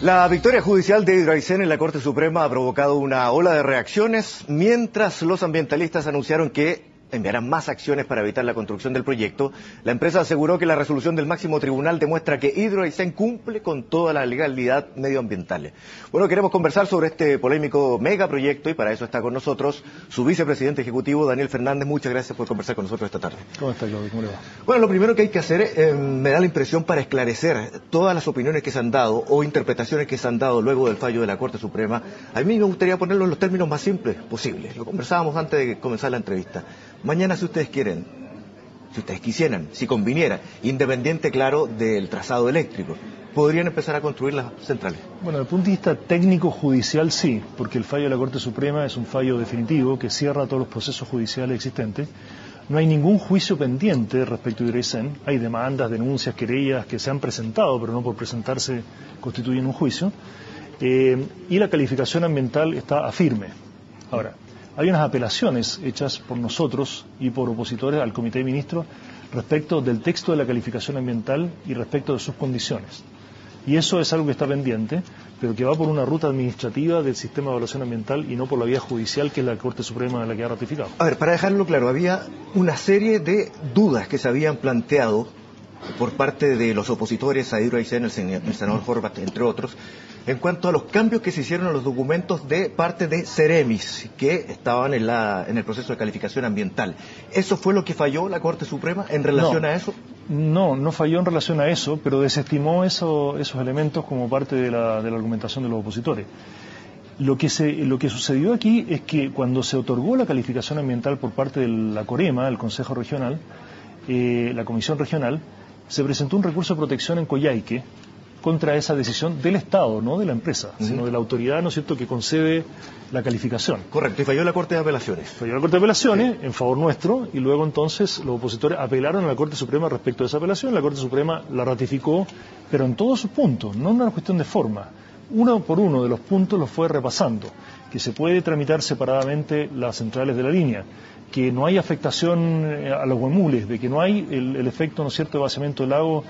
La victoria judicial de Hidroaicén en la Corte Suprema ha provocado una ola de reacciones, mientras los ambientalistas anunciaron que enviarán más acciones para evitar la construcción del proyecto. La empresa aseguró que la resolución del máximo tribunal demuestra que Hidroaicén cumple con toda la legalidad medioambiental. Bueno, queremos conversar sobre este polémico megaproyecto y para eso está con nosotros su vicepresidente ejecutivo, Daniel Fernández. Muchas gracias por conversar con nosotros esta tarde. ¿Cómo está, Claudio? ¿Cómo le va? Bueno, lo primero que hay que hacer, me da la impresión, para esclarecer todas las opiniones que se han dado o interpretaciones que se han dado luego del fallo de la Corte Suprema, a mí me gustaría ponerlo en los términos más simples posibles. Lo conversábamos antes de comenzar la entrevista. Mañana, si ustedes quieren, si ustedes quisieran, si conviniera, independiente, claro, del trazado eléctrico, ¿podrían empezar a construir las centrales? Bueno, desde el punto de vista técnico-judicial sí, porque el fallo de la Corte Suprema es un fallo definitivo que cierra todos los procesos judiciales existentes. No hay ningún juicio pendiente respecto a Hidroaicén. Hay demandas, denuncias, querellas que se han presentado, pero no por presentarse constituyen un juicio. Y la calificación ambiental está firme. Ahora, hay unas apelaciones hechas por nosotros y por opositores al Comité de Ministros respecto del texto de la calificación ambiental y respecto de sus condiciones. Y eso es algo que está pendiente, pero que va por una ruta administrativa del sistema de evaluación ambiental y no por la vía judicial, que es la Corte Suprema la que ha ratificado. A ver, para dejarlo claro, había una serie de dudas que se habían planteado por parte de los opositores a Hidroaicén, el senador Horvat, entre otros, en cuanto a los cambios que se hicieron en los documentos de parte de Ceremis, que estaban en el proceso de calificación ambiental. ¿Eso fue lo que falló la Corte Suprema en relación a eso? No falló en relación a eso, pero desestimó esos elementos como parte de la argumentación de los opositores. Lo que sucedió aquí es que cuando se otorgó la calificación ambiental por parte de la Corema, el Consejo Regional, la Comisión Regional, se presentó un recurso de protección en Coyhaique contra esa decisión del Estado, no de la empresa, sino de la autoridad, ¿no es cierto?, que concede la calificación. Correcto, y falló la Corte de Apelaciones. Falló la Corte de Apelaciones en favor nuestro, y luego entonces los opositores apelaron a la Corte Suprema respecto de esa apelación. La Corte Suprema la ratificó, pero en todos sus puntos, no una cuestión de forma. Uno por uno de los puntos los fue repasando, que se puede tramitar separadamente las centrales de la línea, que no hay afectación a los huemules, de que no hay el efecto, ¿no es cierto?, de vaciamiento del lago,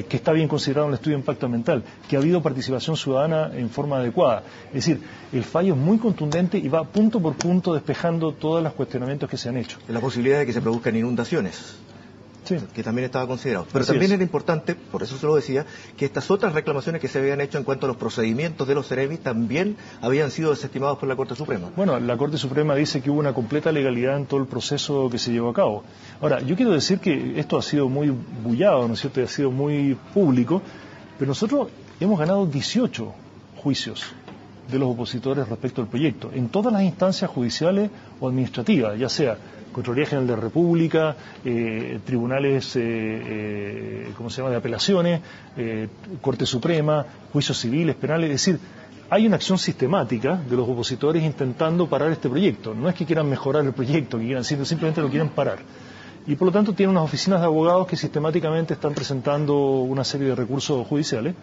que está bien considerado en el estudio de impacto ambiental, que ha habido participación ciudadana en forma adecuada. Es decir, el fallo es muy contundente y va punto por punto despejando todos los cuestionamientos que se han hecho. La posibilidad de que se produzcan inundaciones. Sí, que también estaba considerado. Pero así también es. Era importante, por eso se lo decía, que estas otras reclamaciones que se habían hecho en cuanto a los procedimientos de los Ceremis también habían sido desestimados por la Corte Suprema. Bueno, la Corte Suprema dice que hubo una completa legalidad en todo el proceso que se llevó a cabo. Ahora, yo quiero decir que esto ha sido muy bullado, ¿no es cierto?, ha sido muy público, pero nosotros hemos ganado 18 juicios de los opositores respecto al proyecto, en todas las instancias judiciales o administrativas, ya sea Contraloría General de la República, tribunales de apelaciones, Corte Suprema, juicios civiles, penales. Es decir, hay una acción sistemática de los opositores intentando parar este proyecto. No es que quieran mejorar el proyecto, que quieran, simplemente lo quieren parar. Y por lo tanto tienen unas oficinas de abogados que sistemáticamente están presentando una serie de recursos judiciales.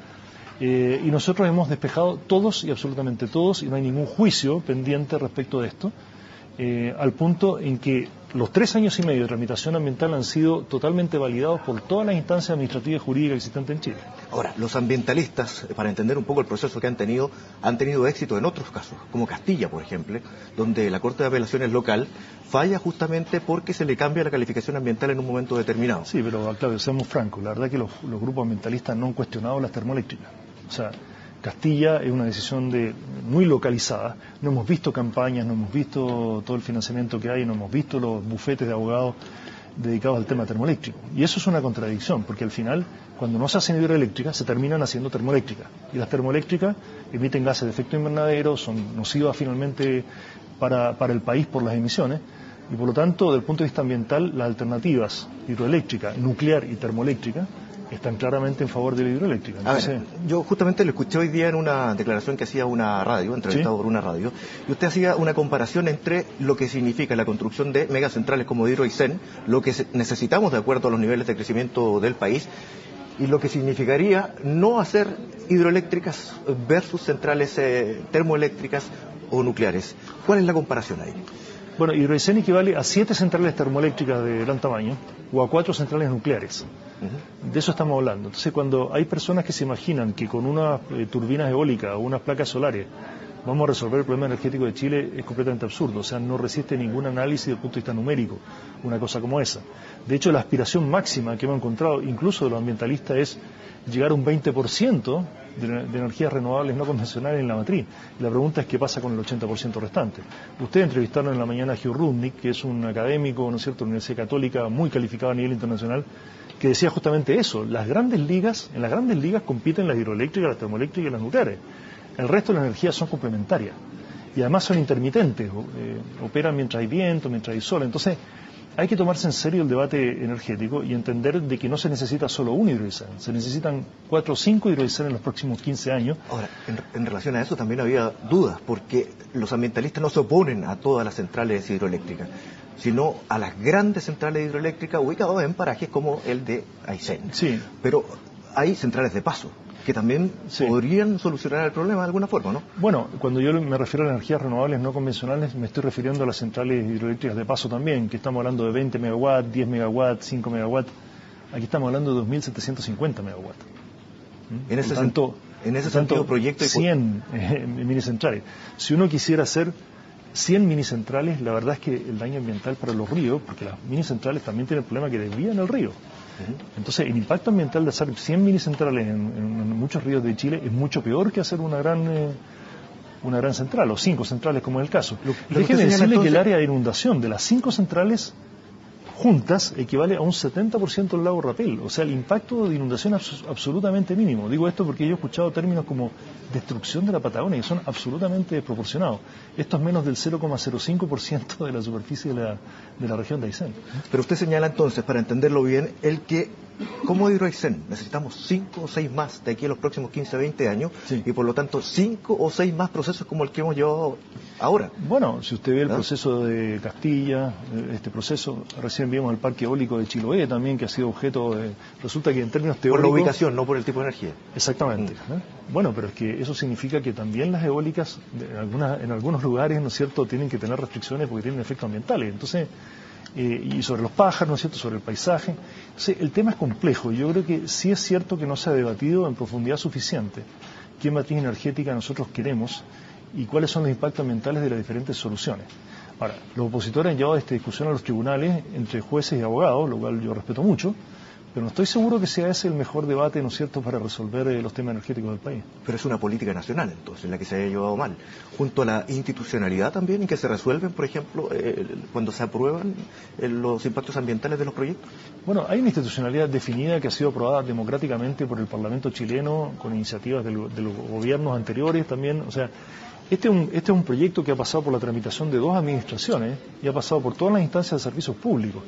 Y nosotros hemos despejado todos y absolutamente todos, y no hay ningún juicio pendiente respecto de esto. Al punto en que los 3 años y medio de tramitación ambiental han sido totalmente validados por todas las instancias administrativas y jurídicas existentes en Chile. Ahora, los ambientalistas, para entender un poco el proceso que han tenido éxito en otros casos, como Castilla, por ejemplo, donde la Corte de Apelaciones local falla justamente porque se le cambia la calificación ambiental en un momento determinado. Sí, pero Claudio, seamos francos, la verdad que los grupos ambientalistas no han cuestionado las termoeléctricas. O sea, Castilla es una decisión muy localizada. No hemos visto campañas, no hemos visto todo el financiamiento que hay, no hemos visto los bufetes de abogados dedicados al tema termoeléctrico. Y eso es una contradicción, porque al final, cuando no se hacen hidroeléctricas, se terminan haciendo termoeléctricas. Y las termoeléctricas emiten gases de efecto invernadero, son nocivas finalmente para el país por las emisiones. Y por lo tanto, desde el punto de vista ambiental, las alternativas hidroeléctrica, nuclear y termoeléctrica están claramente en favor de la hidroeléctrica. Entonces, yo justamente lo escuché hoy día en una declaración que hacía una radio, entrevistado por una radio, y usted hacía una comparación entre lo que significa la construcción de megacentrales como Hidroaicén, lo que necesitamos de acuerdo a los niveles de crecimiento del país, y lo que significaría no hacer hidroeléctricas versus centrales termoeléctricas o nucleares. ¿Cuál es la comparación ahí? Bueno, Hidroaicén equivale a 7 centrales termoeléctricas de gran tamaño o a 4 centrales nucleares. De eso estamos hablando. Entonces, cuando hay personas que se imaginan que con unas turbinas eólicas o unas placas solares vamos a resolver el problema energético de Chile, es completamente absurdo. O sea, no resiste ningún análisis desde el punto de vista numérico, una cosa como esa. De hecho, la aspiración máxima que hemos encontrado, incluso de los ambientalistas, es llegar a un 20% de energías renovables no convencionales en la matriz. Y la pregunta es qué pasa con el 80% restante. Ustedes entrevistaron en la mañana a Hugh Rudnick, que es un académico, ¿no es cierto?, de la Universidad Católica, muy calificado a nivel internacional, que decía justamente eso. En las grandes ligas compiten las hidroeléctricas, las termoeléctricas y las nucleares. El resto de las energías son complementarias. Y además son intermitentes, operan mientras hay viento, mientras hay sol. Entonces, hay que tomarse en serio el debate energético y entender de que no se necesita solo un hidroaicén, se necesitan 4 o 5 hidroaicén en los próximos 15 años. Ahora, en relación a eso también había dudas, porque los ambientalistas no se oponen a todas las centrales hidroeléctricas, sino a las grandes centrales hidroeléctricas ubicadas en parajes como el de Aysén. Sí. Pero hay centrales de paso que también podrían solucionar el problema de alguna forma, ¿no? Bueno, cuando yo me refiero a las energías renovables no convencionales, me estoy refiriendo a las centrales hidroeléctricas de paso también, que estamos hablando de 20 megawatts, 10 megawatts, 5 megawatts. Aquí estamos hablando de 2.750 megawatts. En ese sentido, proyecto... 100 minicentrales. Si uno quisiera hacer 100 minicentrales, la verdad es que el daño ambiental para los ríos, porque las minicentrales también tienen el problema que desvían el río. Entonces, el impacto ambiental de hacer 100 minicentrales en muchos ríos de Chile es mucho peor que hacer una gran central, o 5 centrales como es el caso. Déjeme decirle que el área de inundación de las 5 centrales juntas equivale a un 70% del lago Rapel. O sea, el impacto de inundación es absolutamente mínimo. Digo esto porque yo he escuchado términos como destrucción de la Patagonia, que son absolutamente desproporcionados. Esto es menos del 0,05% de la superficie de la región de Aysén. Pero usted señala entonces, para entenderlo bien, el que como Hidroaicén necesitamos 5 o 6 más de aquí a los próximos 15 o 20 años, y por lo tanto 5 o 6 más procesos como el que hemos llevado ahora. Bueno, si usted ve el proceso de Castilla, este proceso, recién vimos el parque eólico de Chiloé también, que ha sido objeto de... Resulta que en términos teóricos... Por la ubicación, no por el tipo de energía. Exactamente. Bueno, pero es que eso significa que también las eólicas, en algunos lugares, ¿no es cierto?, tienen que tener restricciones porque tienen efectos ambientales. Entonces... y sobre los pájaros, ¿no es cierto?, sobre el paisaje. Entonces, el tema es complejo. Yo creo que sí es cierto que no se ha debatido en profundidad suficiente qué matriz energética nosotros queremos y cuáles son los impactos ambientales de las diferentes soluciones. Ahora, los opositores han llevado esta discusión a los tribunales entre jueces y abogados, lo cual yo respeto mucho, pero no estoy seguro que sea ese el mejor debate, ¿no es cierto?, para resolver los temas energéticos del país. Pero es una política nacional, entonces, la que se haya llevado mal. Junto a la institucionalidad también, en que se resuelven, por ejemplo, cuando se aprueban los impactos ambientales de los proyectos. Bueno, hay una institucionalidad definida que ha sido aprobada democráticamente por el Parlamento chileno, con iniciativas de los gobiernos anteriores también. O sea, este es un proyecto que ha pasado por la tramitación de 2 administraciones y ha pasado por todas las instancias de servicios públicos,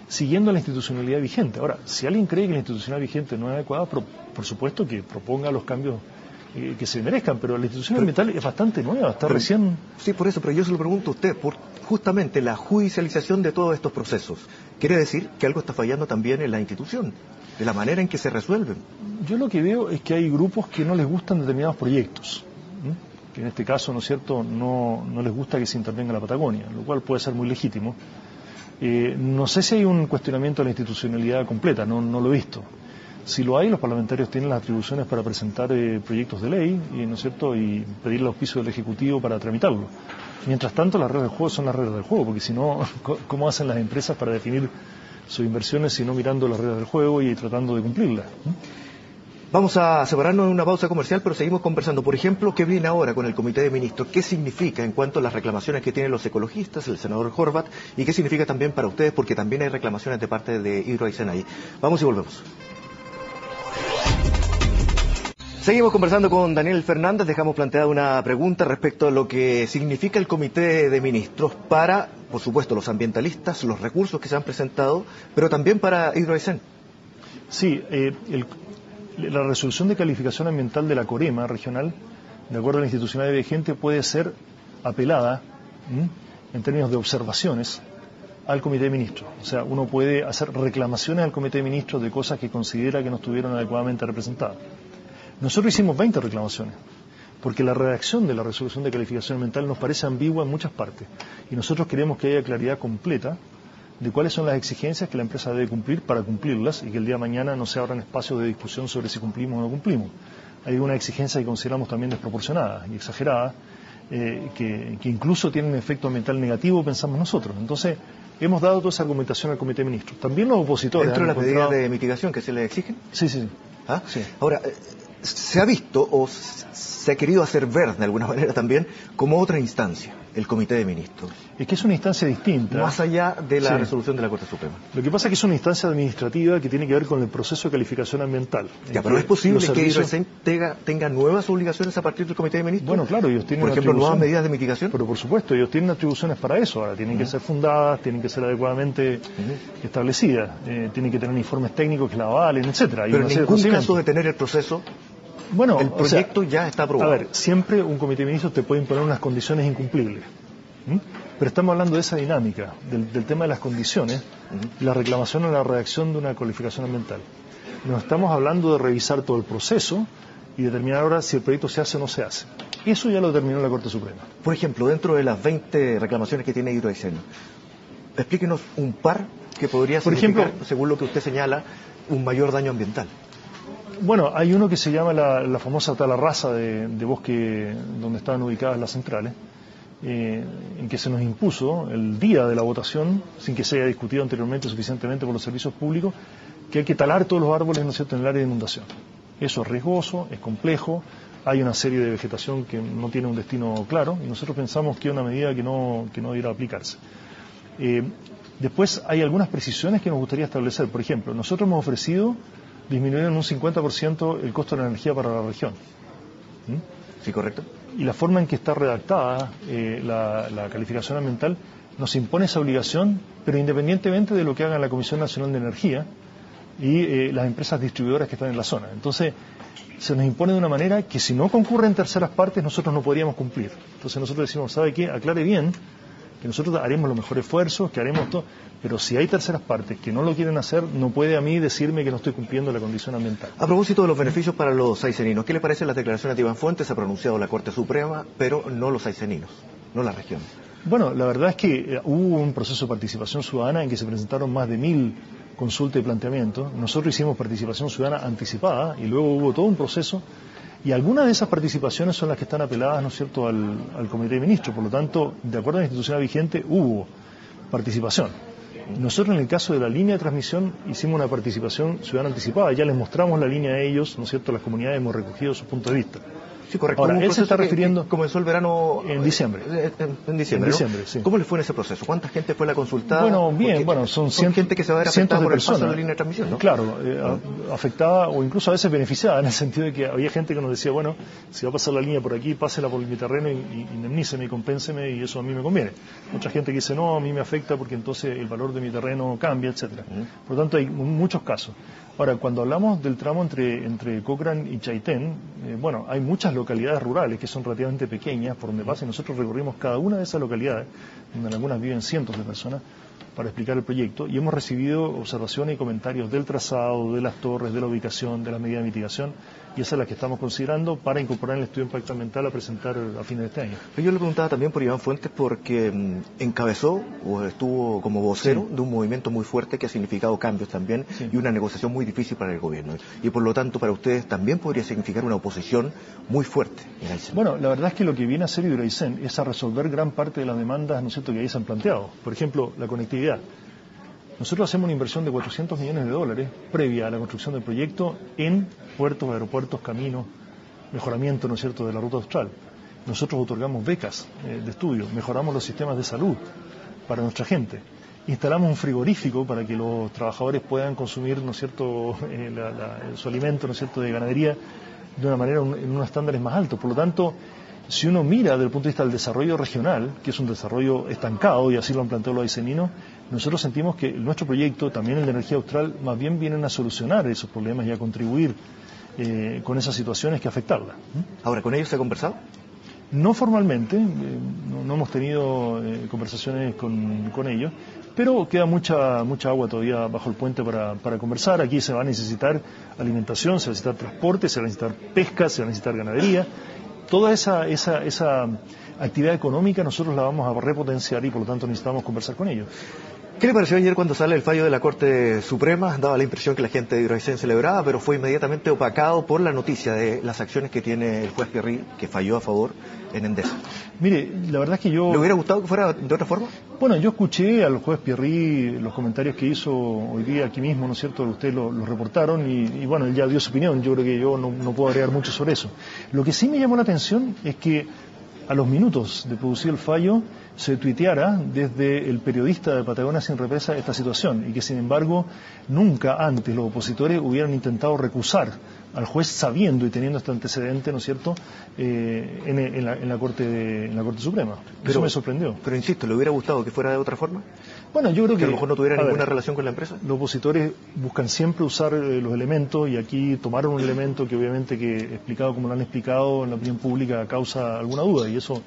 siguiendo la institucionalidad vigente. Ahora, si alguien cree que la institucionalidad vigente no es adecuada, por supuesto que proponga los cambios que se merezcan, pero la institución ambiental es bastante nueva, está recién... Sí, por eso, pero yo se lo pregunto a usted, por justamente la judicialización de todos estos procesos. ¿Quiere decir que algo está fallando también en la institución, de la manera en que se resuelven? Yo lo que veo es que hay grupos que no les gustan determinados proyectos, que en este caso, ¿no es cierto?, no les gusta que se intervenga la Patagonia, lo cual puede ser muy legítimo. No sé si hay un cuestionamiento de la institucionalidad completa, no lo he visto. Si lo hay, los parlamentarios tienen las atribuciones para presentar proyectos de ley, ¿no es cierto?, y pedir el auspicio del Ejecutivo para tramitarlo. Mientras tanto, las reglas del juego son las reglas del juego, porque si no, ¿cómo hacen las empresas para definir sus inversiones si no mirando las reglas del juego y tratando de cumplirlas? Vamos a separarnos en una pausa comercial, pero seguimos conversando. Por ejemplo, ¿qué viene ahora con el Comité de Ministros? ¿Qué significa en cuanto a las reclamaciones que tienen los ecologistas, el senador Horvath? ¿Y qué significa también para ustedes? Porque también hay reclamaciones de parte de Hidroaicén ahí. Vamos y volvemos. Seguimos conversando con Daniel Fernández. Dejamos planteada una pregunta respecto a lo que significa el Comité de Ministros para, por supuesto, los ambientalistas, los recursos que se han presentado, pero también para Hidroaicén. Sí, la resolución de calificación ambiental de la Corema regional, de acuerdo a la institucionalidad vigente, puede ser apelada en términos de observaciones al Comité de Ministros. O sea, uno puede hacer reclamaciones al Comité de Ministros de cosas que considera que no estuvieron adecuadamente representadas. Nosotros hicimos 20 reclamaciones. porque la redacción de la resolución de calificación ambiental nos parece ambigua en muchas partes y nosotros queremos que haya claridad completa de cuáles son las exigencias que la empresa debe cumplir para cumplirlas y que el día de mañana no se abran espacios de discusión sobre si cumplimos o no cumplimos. Hay una exigencia que consideramos también desproporcionada y exagerada, que incluso tiene un efecto ambiental negativo, pensamos nosotros. Entonces, hemos dado toda esa argumentación al Comité de Ministros. También los opositores... ¿Dentro de las medidas de mitigación que se les exigen? Sí, sí, sí. ¿Ah? Sí. Ahora, se ha visto o se ha querido hacer ver de alguna manera también como otra instancia, el Comité de Ministros. Es que es una instancia distinta. Más allá de la resolución de la Corte Suprema. Lo que pasa es que es una instancia administrativa que tiene que ver con el proceso de calificación ambiental. Ya, pero ¿es posible que Hidroaicén tenga nuevas obligaciones a partir del Comité de Ministros? Bueno, claro, ellos tienen por ejemplo, nuevas medidas de mitigación. Pero por supuesto, ellos tienen atribuciones para eso. Ahora, tienen que ser fundadas, tienen que ser adecuadamente establecidas, tienen que tener informes técnicos que la avalen, etcétera. Pero en ningún caso de tener el proceso... Bueno, el proyecto ya está aprobado. A ver, siempre un comité de ministros te puede imponer unas condiciones incumplibles. Pero estamos hablando de esa dinámica, del tema de las condiciones, la reclamación o la redacción de una calificación ambiental. No estamos hablando de revisar todo el proceso y determinar ahora si el proyecto se hace o no se hace. Eso ya lo determinó la Corte Suprema. Por ejemplo, dentro de las 20 reclamaciones que tiene Hidroaicén, explíquenos un par que podría significar, según lo que usted señala, un mayor daño ambiental. Bueno, hay uno que se llama la famosa tala rasa de bosque donde estaban ubicadas las centrales, en que se nos impuso el día de la votación, sin que se haya discutido anteriormente suficientemente por los servicios públicos, que hay que talar todos los árboles, ¿no es cierto?, en el área de inundación. Eso es riesgoso, es complejo, hay una serie de vegetación que no tiene un destino claro y nosotros pensamos que es una medida que no debiera aplicarse. Después hay algunas precisiones que nos gustaría establecer. Por ejemplo, nosotros hemos ofrecido disminuir en un 50% el costo de la energía para la región. Sí, correcto. Y la forma en que está redactada la calificación ambiental nos impone esa obligación, pero independientemente de lo que haga la Comisión Nacional de Energía y las empresas distribuidoras que están en la zona. Entonces, se nos impone de una manera que si no concurren terceras partes, nosotros no podríamos cumplir. Entonces nosotros decimos, ¿sabe qué? Aclare bien que nosotros haremos los mejores esfuerzos, que haremos todo, pero si hay terceras partes que no lo quieren hacer, no puede a mí decirme que no estoy cumpliendo la condición ambiental. A propósito de los beneficios para los aiceninos, ¿qué le parecen las declaraciones de Iván Fuentes? Se ha pronunciado la Corte Suprema, pero no los aiceninos, no la región. Bueno, la verdad es que hubo un proceso de participación ciudadana en que se presentaron más de 1000 consultas y planteamientos. Nosotros hicimos participación ciudadana anticipada y luego hubo todo un proceso. Y algunas de esas participaciones son las que están apeladas, ¿no es cierto?, al Comité de Ministros. Por lo tanto, de acuerdo a la institucional vigente, hubo participación. Nosotros, en el caso de la línea de transmisión, hicimos una participación ciudadana anticipada. Ya les mostramos la línea a ellos, ¿no es cierto?, las comunidades hemos recogido su punto de vista. Sí, correcto. Ahora, él se está refiriendo... Comenzó el verano... En diciembre. En diciembre, en diciembre, ¿no? sí. ¿Cómo le fue en ese proceso? ¿Cuánta gente fue la consultada? Bueno, bien, son gente que se va a ver afectada por el paso de la personas. línea de transmisión, ¿no? Claro, afectada o incluso a veces beneficiada, en el sentido de que había gente que nos decía, bueno, si va a pasar la línea por aquí, pásela por mi terreno y indemníceme y compénseme y eso a mí me conviene. Otra gente que dice, no, a mí me afecta porque entonces el valor de mi terreno cambia, etcétera. Por lo tanto, hay muchos casos. Ahora, cuando hablamos del tramo entre Cochrane y Chaitén, bueno, hay muchas localidades rurales que son relativamente pequeñas por donde pasa y nosotros recorrimos cada una de esas localidades, donde en algunas viven cientos de personas, para explicar el proyecto y hemos recibido observaciones y comentarios del trazado, de las torres, de la ubicación, de las medidas de mitigación y esa es la que estamos considerando para incorporar en el estudio de impacto ambiental a presentar a fines de este año. Yo le preguntaba también por Iván Fuentes porque encabezó o estuvo como vocero de un movimiento muy fuerte que ha significado cambios también y una negociación muy difícil para el gobierno y por lo tanto para ustedes también podría significar una oposición muy fuerte en Aysén. Bueno, la verdad es que lo que viene a hacer Hidroaicén es a resolver gran parte de las demandas, ¿no es cierto?, que ahí se han planteado. Por ejemplo, la conectividad. Nosotros hacemos una inversión de $400 millones previa a la construcción del proyecto en puertos, aeropuertos, caminos, mejoramiento, ¿no es cierto?, de la ruta austral. Nosotros otorgamos becas de estudio, mejoramos los sistemas de salud para nuestra gente. Instalamos un frigorífico para que los trabajadores puedan consumir, ¿no es cierto?, su alimento, ¿no es cierto?, de ganadería de una manera en unos estándares más altos. Por lo tanto, si uno mira desde el punto de vista del desarrollo regional, que es un desarrollo estancado, y así lo han planteado los aiceninos, nosotros sentimos que nuestro proyecto, también el de energía austral, más bien vienen a solucionar esos problemas y a contribuir con esas situaciones que afectarlas. Ahora, ¿con ellos se ha conversado? No formalmente, no hemos tenido conversaciones con ellos, pero queda mucha agua todavía bajo el puente para conversar. Aquí se va a necesitar alimentación, se va a necesitar transporte, se va a necesitar pesca, se va a necesitar ganadería. toda esa actividad económica nosotros la vamos a repotenciar y por lo tanto necesitamos conversar con ellos. ¿Qué le pareció ayer cuando sale el fallo de la Corte Suprema? Daba la impresión que la gente de Hidroaicén celebraba, pero fue inmediatamente opacado por la noticia de las acciones que tiene el juez Pierri, que falló a favor en Endesa. Mire, la verdad es que yo... ¿Le hubiera gustado que fuera de otra forma? Bueno, yo escuché al juez Pierri los comentarios que hizo hoy día aquí mismo, ¿no es cierto? Ustedes lo reportaron y bueno, él ya dio su opinión. Yo creo que yo no puedo agregar mucho sobre eso. Lo que sí me llamó la atención es que a los minutos de producir el fallo se tuiteara desde el periodista de Patagonia Sin Represa esta situación y que sin embargo nunca antes los opositores hubieran intentado recusar al juez sabiendo y teniendo este antecedente, ¿no es cierto?, en la Corte Suprema. Eso me sorprendió. Pero insisto, ¿le hubiera gustado que fuera de otra forma? Bueno, yo creo que a lo mejor no tuviera ninguna relación con la empresa. Los opositores buscan siempre usar los elementos y aquí tomaron un elemento que obviamente que explicado como lo han explicado en la opinión pública causa alguna duda y eso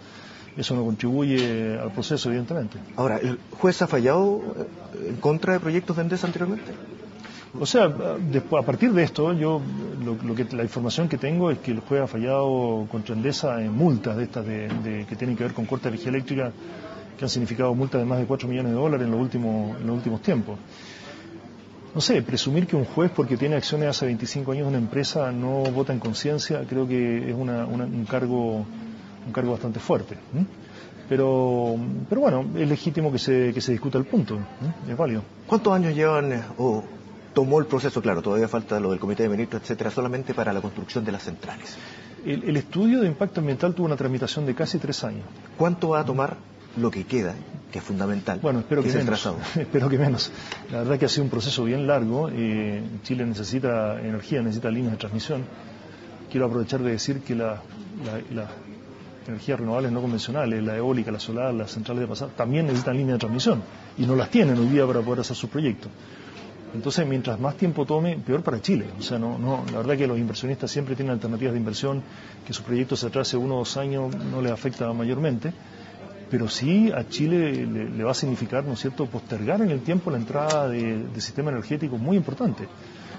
no contribuye al proceso, evidentemente. Ahora, ¿el juez ha fallado en contra de proyectos de Endesa anteriormente? O sea, a partir de esto, la información que tengo es que el juez ha fallado contra Endesa en multas de estas que tienen que ver con corte de energía eléctrica, que han significado multas de más de $4 millones en los últimos tiempos. No sé, presumir que un juez, porque tiene acciones hace 25 años en una empresa, no vota en conciencia, creo que es un cargo bastante fuerte. Pero bueno, es legítimo que se discuta el punto, es válido. ¿Cuántos años llevan o tomó el proceso? Claro, todavía falta lo del comité de ministros, etcétera, solamente para la construcción de las centrales. El estudio de impacto ambiental tuvo una tramitación de casi 3 años. ¿Cuánto va a tomar lo que queda, que es fundamental? Bueno, espero que menos. Trazado. Espero que menos. La verdad que ha sido un proceso bien largo. Chile necesita energía, necesita líneas de transmisión. Quiero aprovechar de decir que las energías renovables no convencionales, la eólica, la solar, las centrales de pasado, también necesitan líneas de transmisión y no las tienen hoy día para poder hacer sus proyectos. Entonces, mientras más tiempo tome, peor para Chile. O sea, la verdad que los inversionistas siempre tienen alternativas de inversión, que su proyecto se atrase 1 o 2 años no les afecta mayormente, pero sí a Chile le va a significar, ¿no es cierto?, postergar en el tiempo la entrada de sistema energético muy importante.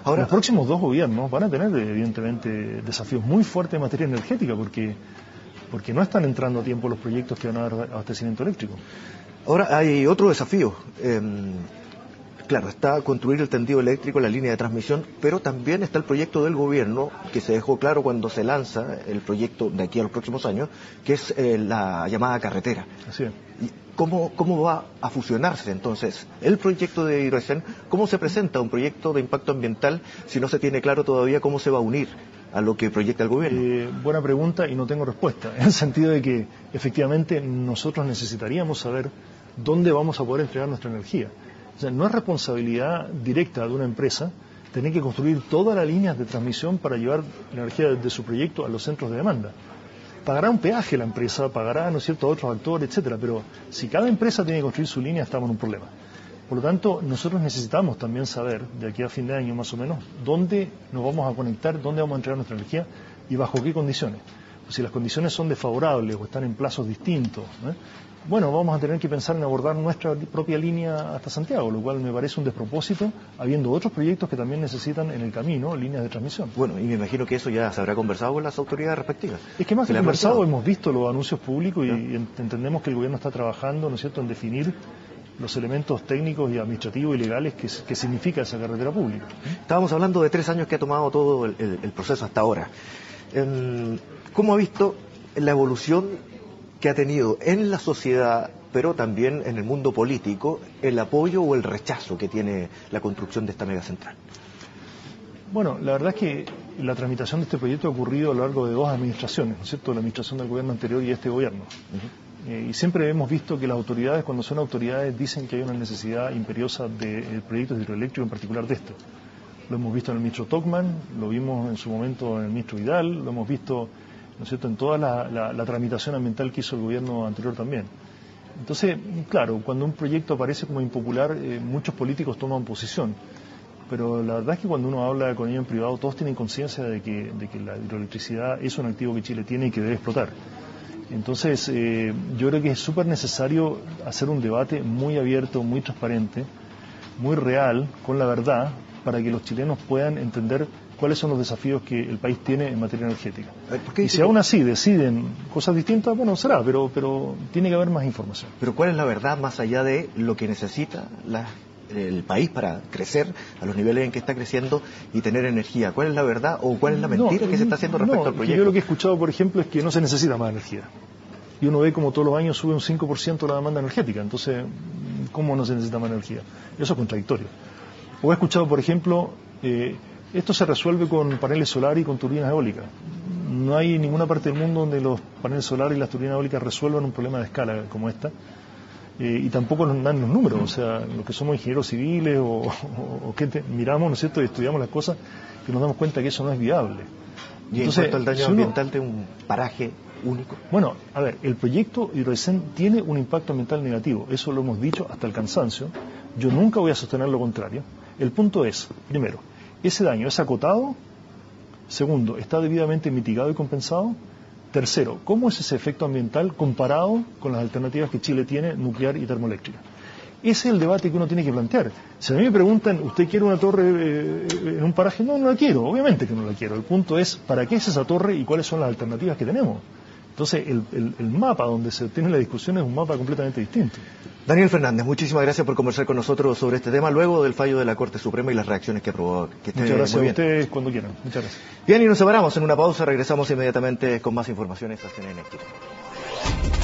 Ahora, los próximos 2 gobiernos van a tener, evidentemente, desafíos muy fuertes en materia energética, porque no están entrando a tiempo los proyectos que van a dar abastecimiento eléctrico. Ahora hay otro desafío. Claro, está construir el tendido eléctrico, la línea de transmisión, pero también está el proyecto del gobierno, que se dejó claro cuando se lanza el proyecto de aquí a los próximos años, que es la llamada carretera. Así es. ¿Cómo va a fusionarse entonces el proyecto de Hidroaicén? ¿Cómo se presenta un proyecto de impacto ambiental si no se tiene claro todavía cómo se va a unir a lo que proyecta el gobierno? Buena pregunta y no tengo respuesta, en el sentido de que efectivamente nosotros necesitaríamos saber dónde vamos a poder entregar nuestra energía. O sea, no es responsabilidad directa de una empresa tener que construir todas las líneas de transmisión para llevar la energía de su proyecto a los centros de demanda. Pagará un peaje la empresa, pagará, ¿no es cierto?, a otros actores, etcétera, pero si cada empresa tiene que construir su línea, estamos en un problema. Por lo tanto, nosotros necesitamos también saber, de aquí a fin de año más o menos, dónde nos vamos a conectar, dónde vamos a entregar nuestra energía y bajo qué condiciones. Si las condiciones son desfavorables o están en plazos distintos, bueno, vamos a tener que pensar en abordar nuestra propia línea hasta Santiago, lo cual me parece un despropósito, habiendo otros proyectos que también necesitan en el camino líneas de transmisión. Bueno, y me imagino que eso ya se habrá conversado con las autoridades respectivas. Es que más que conversado, hemos visto los anuncios públicos y entendemos que el gobierno está trabajando, ¿no es cierto?, en definir los elementos técnicos y administrativos y legales que significa esa carretera pública. Estábamos hablando de 3 años que ha tomado todo el proceso hasta ahora. ¿Cómo ha visto la evolución que ha tenido en la sociedad, pero también en el mundo político, el apoyo o el rechazo que tiene la construcción de esta megacentral? Bueno, la verdad es que la tramitación de este proyecto ha ocurrido a lo largo de 2 administraciones, ¿no es cierto?, la administración del gobierno anterior y este gobierno. Y siempre hemos visto que las autoridades, cuando son autoridades, dicen que hay una necesidad imperiosa de proyectos hidroeléctricos, en particular de este. Lo hemos visto en el ministro Tocman, lo vimos en su momento en el ministro Vidal, lo hemos visto, ¿no es cierto?, en toda la tramitación ambiental que hizo el gobierno anterior también. Entonces, claro, cuando un proyecto aparece como impopular, muchos políticos toman posición. Pero la verdad es que cuando uno habla con ellos en privado, todos tienen conciencia de que la hidroelectricidad es un activo que Chile tiene y que debe explotar. Entonces, yo creo que es súper necesario hacer un debate muy abierto, muy transparente, muy real, con la verdad, para que los chilenos puedan entender cuáles son los desafíos que el país tiene en materia energética. Y si aún así deciden cosas distintas, bueno, será, pero tiene que haber más información. Pero ¿cuál es la verdad más allá de lo que necesita el país para crecer a los niveles en que está creciendo y tener energía? ¿Cuál es la verdad o cuál es la mentira que se está haciendo respecto al proyecto? Yo lo que he escuchado, por ejemplo, es que no se necesita más energía. Y uno ve como todos los años sube un 5% la demanda energética. Entonces, ¿cómo no se necesita más energía? Eso es contradictorio. O he escuchado, por ejemplo, esto se resuelve con paneles solares y con turbinas eólicas. No hay ninguna parte del mundo donde los paneles solares y las turbinas eólicas resuelvan un problema de escala como esta. Y tampoco nos dan los números, o sea, los que somos ingenieros civiles o que miramos, ¿no es cierto?, y estudiamos las cosas, que nos damos cuenta que eso no es viable. Y entonces, en cuanto al daño ambiental de un paraje único. Bueno, a ver, el proyecto Hidroaicén tiene un impacto ambiental negativo, eso lo hemos dicho hasta el cansancio. Yo nunca voy a sostener lo contrario. El punto es, primero, ese daño es acotado. Segundo, está debidamente mitigado y compensado. Tercero, ¿cómo es ese efecto ambiental comparado con las alternativas que Chile tiene, nuclear y termoeléctrica? Ese es el debate que uno tiene que plantear. Si a mí me preguntan, ¿usted quiere una torre en un paraje? No, no la quiero, obviamente que no la quiero. El punto es, ¿para qué es esa torre y cuáles son las alternativas que tenemos? Entonces, el mapa donde se tiene la discusión es un mapa completamente distinto. Daniel Fernández, muchísimas gracias por conversar con nosotros sobre este tema luego del fallo de la Corte Suprema y las reacciones que aprobó. Muchas gracias a ustedes cuando quieran. Muchas gracias. Bien, y nos separamos en una pausa. Regresamos inmediatamente con más informaciones a CNN Chile.